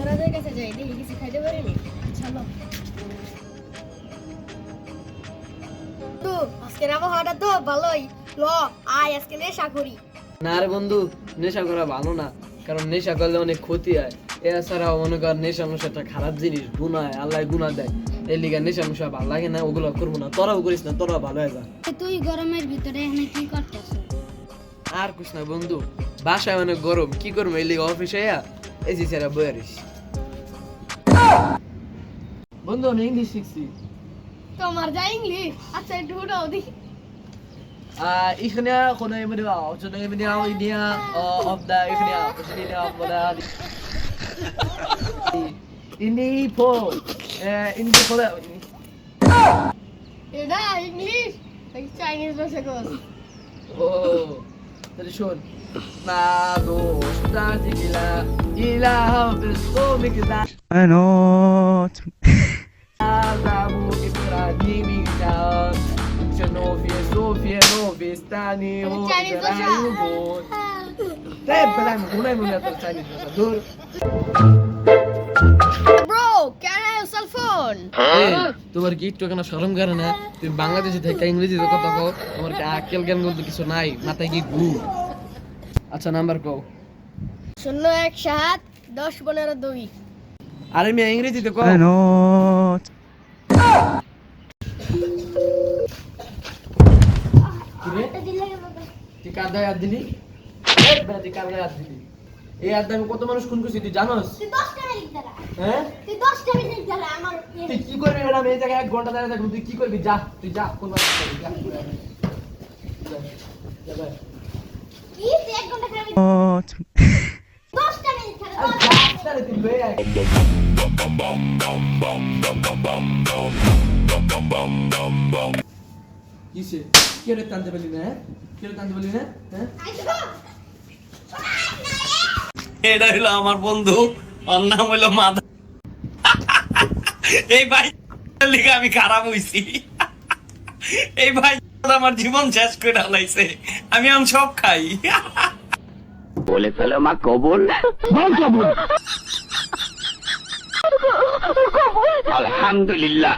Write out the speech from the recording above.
মহারাজের কাছে যাই, দেখি কিছু খাইতে পারিনি। চলো তো আজকের আবহাওয়াটা তো ভালোই, ল আয় আজকে নেশা করি। না রে বন্ধু, নেশা করা ভালো না, কারণ নেশা করলে অনেক ক্ষতি হয়। এছাড়াও মনে কর নেশা নেশা একটা খারাপ জিনিস, গুনাহ হয়, আল্লাহ গুনাহ দেয়। এই লিগা নেশা নেশা ভালো লাগে না, ওগুলো করবো না। তোরাও করিস না, তোরা ভালো হয়ে যা। তুই গরমের ভিতরে এখানে কি করতেছ? আর কুছ না বন্ধু, বাসায় অনেক গরম, কি করবো এই লিগা অফিসে এসি ছাড়া বই আরিস। বন্ধু আমি ইংলিশ শিখছি। তোমার যা ইংলিশ, আচ্ছা একটু উঠাও দেখি। Ich bin ja von der Ebene aus, von der Ebene aus, auf der Ebene aus, von der in die Po, in die Po. এটা ইংলিশ নাকি চাইনিজ ভাষা কর? Oh, das ist schon. Na, so, start ich ila, bist du mir gesagt. I know. Zabu, Ibra, Dimi, Sofia, Novistani, Chinese ভাষা? Bro, can I have a cell phone? তোমার কি একটু কেন শরম করে না? তুমি বাংলাদেশে থেকে ইংরেজিতে কথা কও, তোমার কি আক্কেল জ্ঞান বলতে কিছু নাই, মাথায় কি ঘু? আচ্ছা নাম্বার কও। 017 10 15 2। আরে আমি ইংরেজিতে কও। I know. তুই কার গায়ে হাত দিলি? তুই কার গায়ে হাত দিলি? এই হাত দিয়ে আমি কত মানুষ খুন করছি তুই জানোস? তুই 10 টাকা লিখ দাঁড়া। হ্যাঁ? তুই 10 টাকা লিখ দাঁড়া আমার। তুই কি করবি ম্যাডাম? এই জায়গায় 1 ঘন্টা দাঁড়িয়ে থাকবি, তুই কি করবি? যা, তুই যা, কোন যা। কি তুই 1 ঘন্টা খাবি? 10 টাকা লিখ দাঁড়া। আরে তুই লয়ে আয়। কিসে? কে রে টানতে বলি না? কে রে টানতে বলি না? হ্যাঁ? এটা হলো আমার বন্ধু, ওর নাম হলো মাধব। এই ভাই লিগে আমি খারাপ হইছি। এই ভাই আমার জীবন শেষ করে হালাইছে, আমি এখন সব খাই। বলে ফেলো মা কবুল। আলহামদুলিল্লাহ।